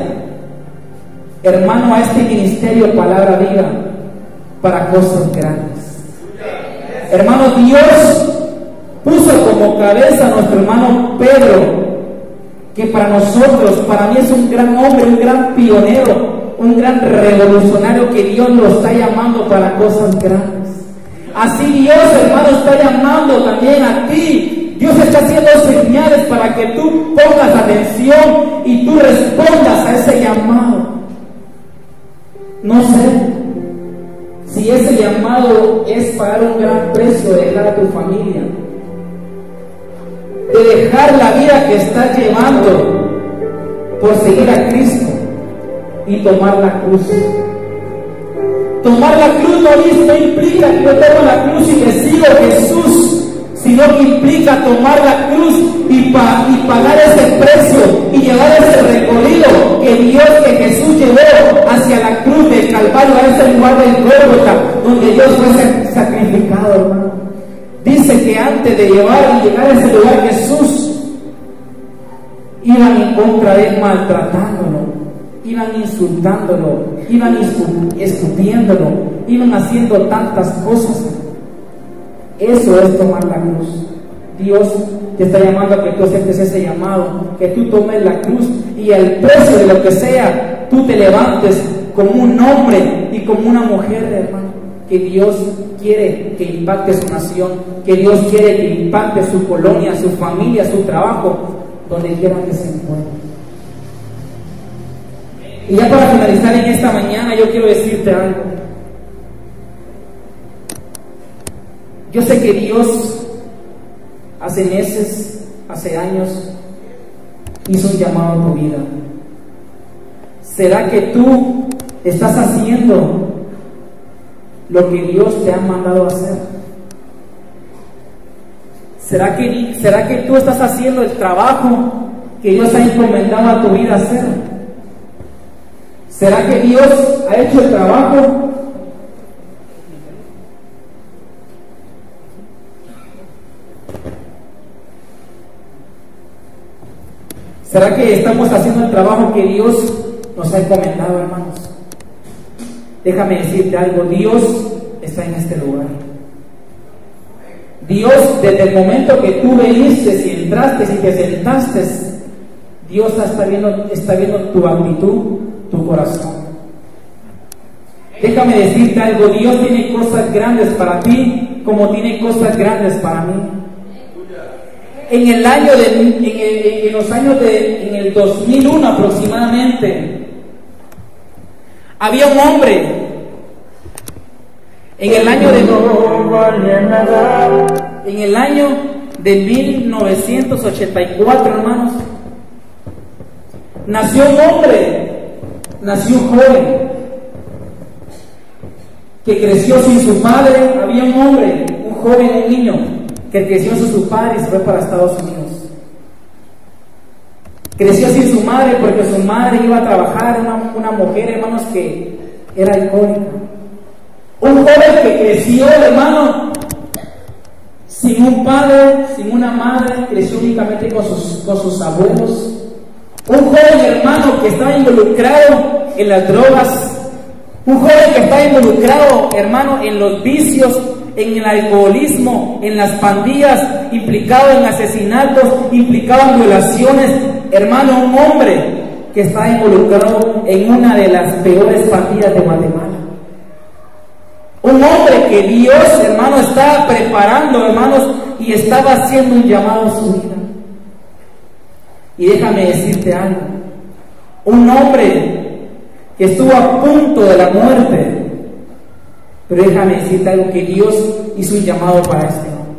hermano, a este ministerio Palabra Viva para cosas grandes. Hermano, Dios puso como cabeza a nuestro hermano Pedro, que para nosotros, para mí es un gran hombre, un gran pionero, un gran revolucionario, que Dios lo está llamando para cosas grandes. Así Dios, hermano, está llamando también a ti. Dios está haciendo señales para que tú pongas atención y tú respondas a ese llamado. No sé si ese llamado es pagar un gran precio de dejar a tu familia, de dejar la vida que estás llevando por seguir a Cristo y tomar la cruz. Tomar la cruz no implica que yo tomo la cruz y le sigo a Jesús, sino que implica tomar la cruz y pagar ese precio y llevar ese recorrido que Jesús llevó hacia la cruz del Calvario, a ese lugar del Gólgota, donde Dios fue sacrificado, hermano. Dice que antes de llegar a ese lugar, Jesús, iban en contra de él maltratándolo, iban insultándolo, iban escupiéndolo, iban haciendo tantas cosas. Eso es tomar la cruz. Dios te está llamando a que tú aceptes ese llamado, que tú tomes la cruz y al precio de lo que sea, tú te levantes como un hombre y como una mujer, hermano, que Dios quiere que impacte su nación, que Dios quiere que impacte su colonia, su familia, su trabajo, donde quiera que se encuentre. Y ya para finalizar en esta mañana, yo quiero decirte algo. Yo sé que Dios hace meses, hace años, hizo un llamado a tu vida. ¿Será que tú estás haciendo lo que Dios te ha mandado a hacer? ¿Será que tú estás haciendo el trabajo que Dios ha encomendado a tu vida hacer? ¿Será que Dios ha hecho el trabajo? ¿Será que estamos haciendo el trabajo que Dios nos ha encomendado, hermanos? Déjame decirte algo, Dios está en este lugar. Dios, desde el momento que tú viniste y entraste y te sentaste, Dios está viendo tu actitud, tu corazón. Déjame decirte algo, Dios tiene cosas grandes para ti, como tiene cosas grandes para mí. En el 2001 aproximadamente, había un hombre. En el año de 1984, hermanos, nació un hombre, nació un joven que creció sin su padre. Había un hombre, un joven, un niño que creció sin su padre y se fue para Estados Unidos. Creció sin su madre porque su madre iba a trabajar, una mujer, hermanos, que era alcohólica. Un joven que creció, hermano, sin un padre, sin una madre, creció únicamente con sus abuelos. Un joven, hermano, que estaba involucrado en las drogas. Un joven que está involucrado, hermano, en los vicios, en el alcoholismo, en las pandillas, implicado en asesinatos, implicado en violaciones. Hermano, un hombre que está involucrado en una de las peores pandillas de Guatemala. Un hombre que Dios, hermano, estaba preparando, hermanos, y estaba haciendo un llamado a su vida. Y déjame decirte algo. un hombre que estuvo a punto de la muerte. Pero déjame decirte algo, que Dios hizo un llamado para este hombre.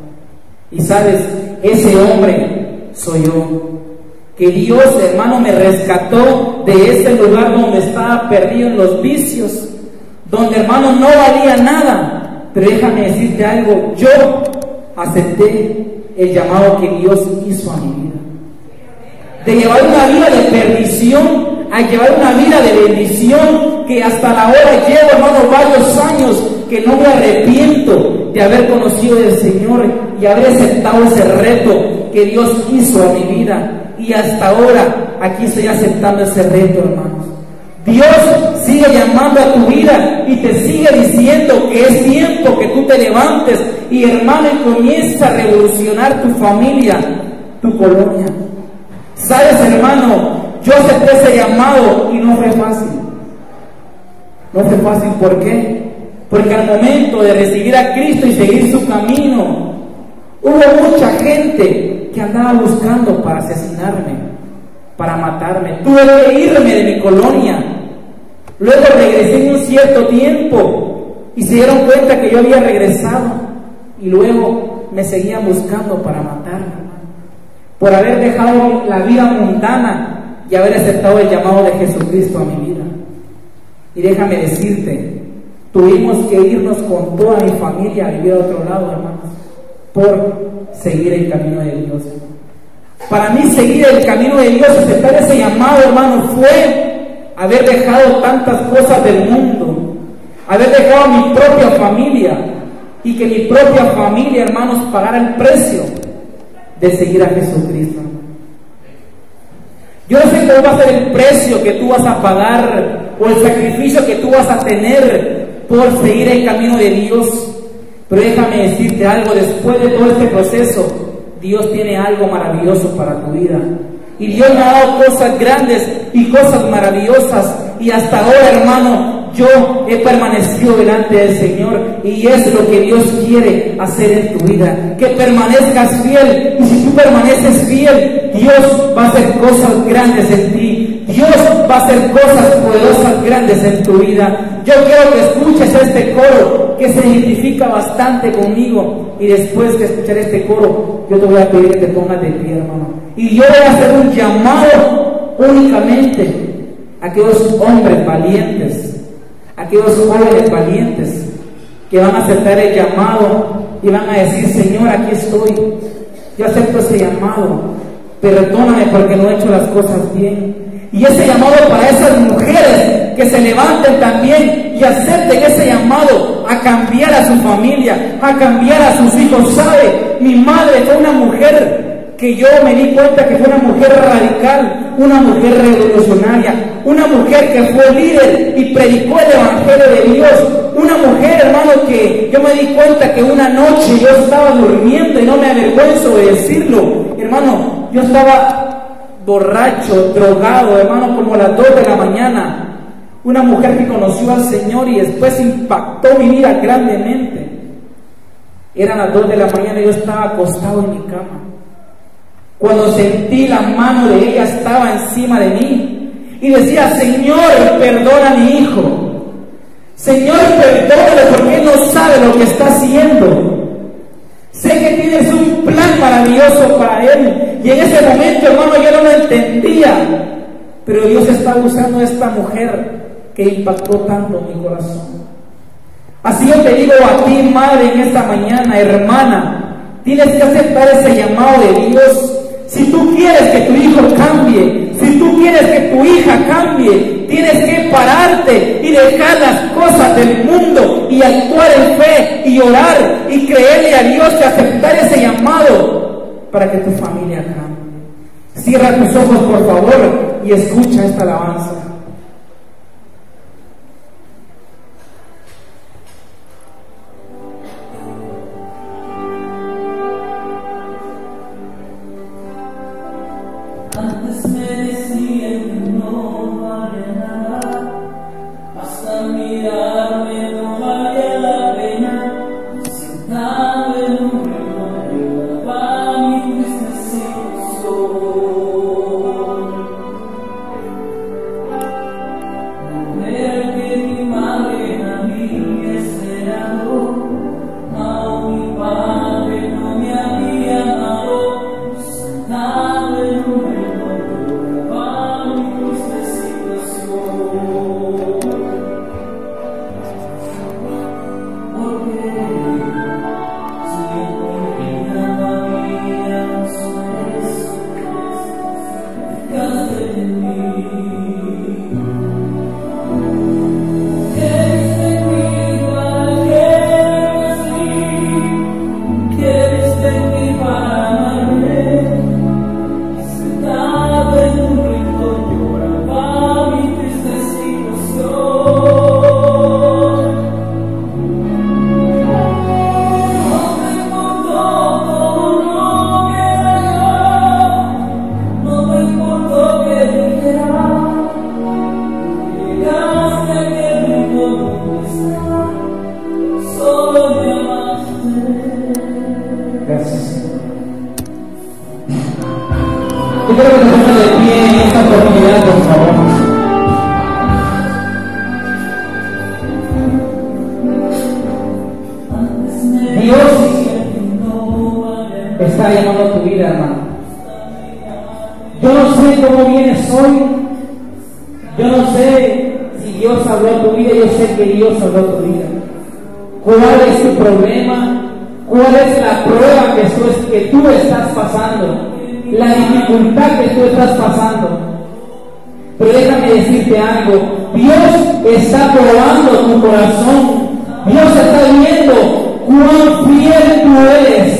Y sabes, ese hombre soy yo. Que Dios, hermano, me rescató de ese lugar donde estaba perdido en los vicios, donde, hermano, no valía nada. Pero déjame decirte algo, yo acepté el llamado que Dios hizo a mi vida. De llevar una vida de perdición a llevar una vida de bendición, que hasta la hora llevo, hermano, varios años que no me arrepiento de haber conocido al Señor y haber aceptado ese reto que Dios hizo a mi vida. Y hasta ahora aquí estoy aceptando ese reto, hermanos. Dios sigue llamando a tu vida y te sigue diciendo que es tiempo que tú te levantes y, hermano, comienza a revolucionar tu familia, tu colonia. ¿Sabes, hermano? Yo acepté ese llamado y no fue fácil. No fue fácil, ¿por qué? Porque al momento de recibir a Cristo y seguir su camino, hubo mucha gente que andaba buscando para asesinarme, para matarme. Tuve que irme de mi colonia. Luego regresé en un cierto tiempo y se dieron cuenta que yo había regresado, y luego me seguían buscando para matarme, por haber dejado la vida mundana y haber aceptado el llamado de Jesucristo a mi vida. Y déjame decirte, tuvimos que irnos con toda mi familia a vivir a otro lado, hermanos, por seguir el camino de Dios. Para mí, seguir el camino de Dios, aceptar ese llamado, hermano, fue haber dejado tantas cosas del mundo, haber dejado a mi propia familia, y que mi propia familia, hermanos, pagara el precio de seguir a Jesucristo. Yo no sé cuál va a ser el precio que tú vas a pagar o el sacrificio que tú vas a tener por seguir el camino de Dios, pero déjame decirte algo, después de todo este proceso, Dios tiene algo maravilloso para tu vida. Y Dios me ha dado cosas grandes y cosas maravillosas, y hasta ahora, hermano, yo he permanecido delante del Señor, y es lo que Dios quiere hacer en tu vida, que permanezcas fiel. Y si tú permaneces fiel, Dios va a hacer cosas grandes en ti. Dios va a hacer cosas poderosas grandes en tu vida. Yo quiero que escuches este coro que se identifica bastante conmigo, y después de escuchar este coro, yo te voy a pedir que te pongas de pie, hermano. Y yo voy a hacer un llamado únicamente a aquellos hombres valientes, aquellos jóvenes valientes que van a aceptar el llamado y van a decir: Señor, aquí estoy, yo acepto ese llamado, perdóname porque no he hecho las cosas bien. Y ese llamado para esas mujeres que se levanten también y acepten ese llamado a cambiar a su familia, a cambiar a sus hijos. ¿Sabe? Mi madre fue una mujer que yo me di cuenta que fue una mujer radical, una mujer revolucionaria, una mujer que fue líder y predicó el Evangelio de Dios, una mujer, hermano, que yo me di cuenta que una noche yo estaba durmiendo, y no me avergüenzo de decirlo, hermano, yo estaba borracho, drogado, hermano, como a las 2 de la mañana. Una mujer que conoció al Señor y después impactó mi vida grandemente. Eran las 2 de la mañana y yo estaba acostado en mi cama, cuando sentí la mano de ella estaba encima de mí y decía: Señor, perdona a mi hijo, Señor, perdónale porque él no sabe lo que está haciendo. Sé que tienes un plan maravilloso para él. Y en ese momento, hermano, yo no lo entendía, pero Dios está usando a esta mujer que impactó tanto mi corazón. Así yo te digo a ti, madre, en esta mañana, hermana, tienes que aceptar ese llamado de Dios. Si tú quieres que tu hijo cambie, si tú quieres que tu hija cambie, tienes que pararte y dejar las cosas del mundo y actuar en fe y orar y creerle a Dios y aceptar ese llamado para que tu familia cambie. Cierra tus ojos, por favor, y escucha esta alabanza. Antes me decían que no valía nada, hasta mirarme no valía la pena. Sentado en un rincón lloraba mi triste situación. lugar, por favor. Dios está llamando a tu vida, hermano. Yo no sé cómo vienes hoy. Yo no sé si Dios habló a tu vida. Yo sé que Dios habló a tu vida. ¿Cuál es tu problema? ¿Cuál es la prueba que tú estás pasando? La dificultad que tú estás pasando. Pero déjame decirte algo. Dios está probando tu corazón. Dios está viendo cuán fiel tú eres.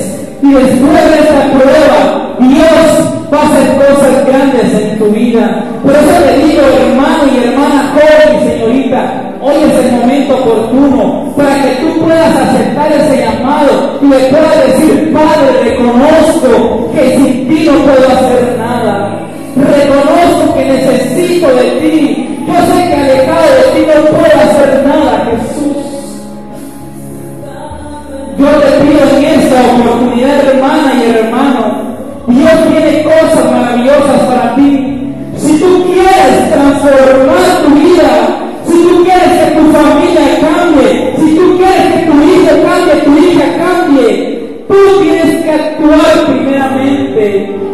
Y después de esta prueba, Dios va a hacer cosas grandes en tu vida. Por eso te digo, hermano y hermana, joven y señorita, hoy es el momento oportuno para que tú puedas aceptar ese llamado y le puedas decir: Padre, reconozco que sin ti no puedo hacer nada. Reconozco que necesito de ti. Yo sé que alejado de ti no puedo hacer nada, Jesús. Yo te pido en esta oportunidad, hermana y hermano, Dios tiene cosas maravillosas para ti. Si tú quieres transformar tu vida, si tú quieres que tu familia cambie, si tú quieres que tu hijo cambie, tu hija cambie, tú tienes que actuar primeramente.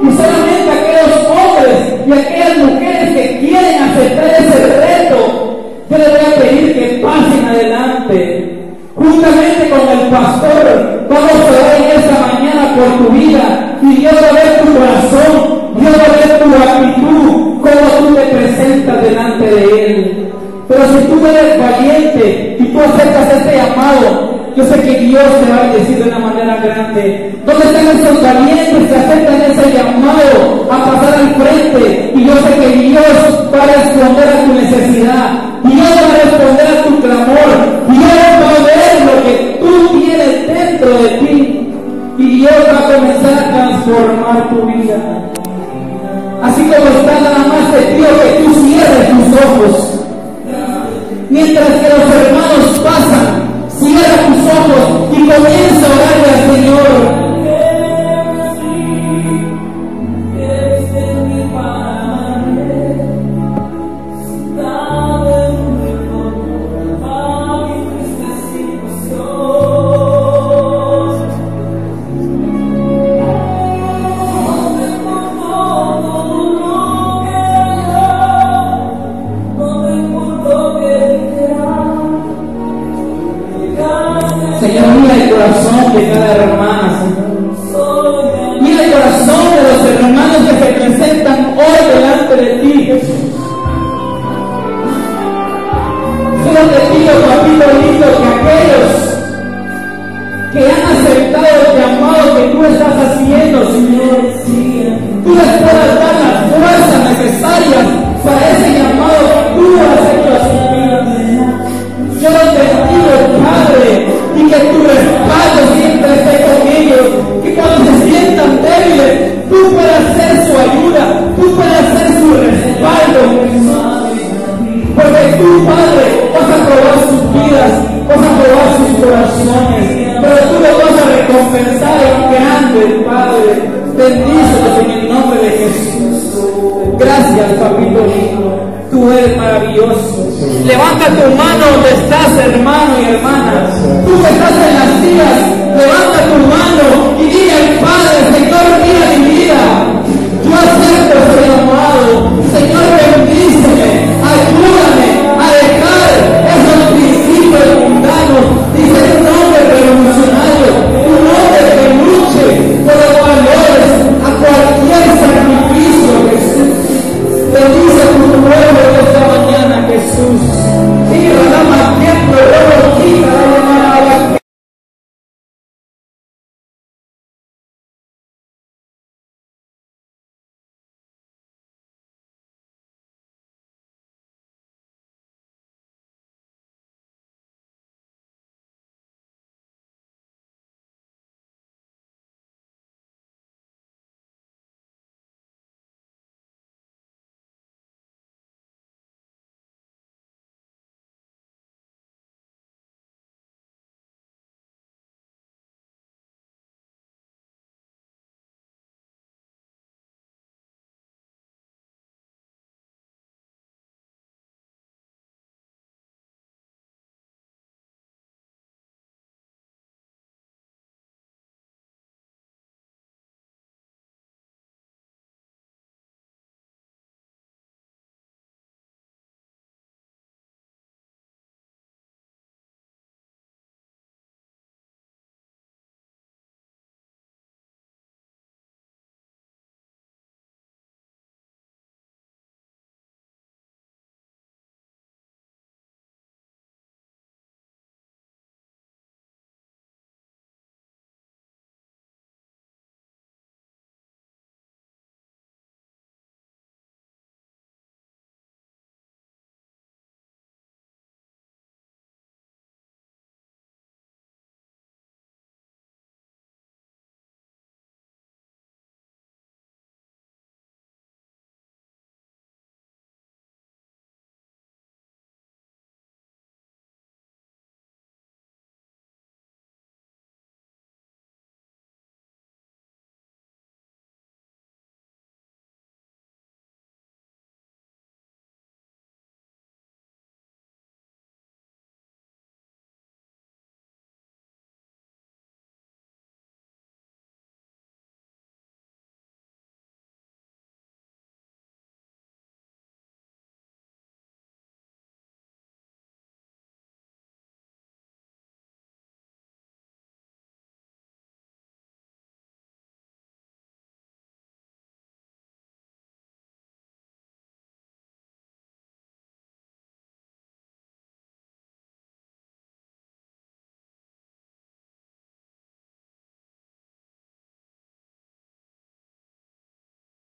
Y solamente aquellos hombres y aquellas mujeres que quieren aceptar ese reto, yo les voy a pedir que pasen adelante. Juntamente con el pastor, vamos a orar en esta mañana por tu vida. Y Dios va a ver tu corazón, Dios va a ver tu actitud, cómo tú te presentas delante de Él. Pero si tú eres valiente y tú aceptas este llamado, yo sé que Dios te va a bendecir de una manera grande. ¿Dónde están esos valientes que aceptan ese llamado a pasar al frente? Y yo sé que Dios va a responder a tu necesidad. Dios va a responder a tu clamor. Dios va a ver lo que tú tienes dentro de ti. Y Dios va a comenzar a transformar tu vida. Así como está, nada más te pido que tú cierres tus ojos. Mientras que los hermanos pasan, cierra tus ojos y comienza a orarle al Señor. Señor, mira el corazón de cada hermana, Señor. Mira el corazón de los hermanos que se presentan hoy delante de ti, Jesús. Solo te pido, papito lindo, que aquellos que han aceptado el llamado que tú estás haciendo, Señor, tú les puedas dar las fuerzas necesarias para ese llamado que tú has hecho a su vida. Yo te pido, Padre, y que tu respaldo siempre esté con ellos, que cuando se sientan débiles, tú puedas ser su ayuda, tú puedas ser su respaldo, porque tú, Padre, vas a probar sus vidas, vas a probar sus corazones, pero tú los vas a recompensar en grande, Padre. Bendícelos en el nombre de Jesús. Gracias, papito lindo. Tú eres maravilloso. Levanta tu mano donde estás, hermano y hermana. Tú que estás en las sillas, levanta tu mano.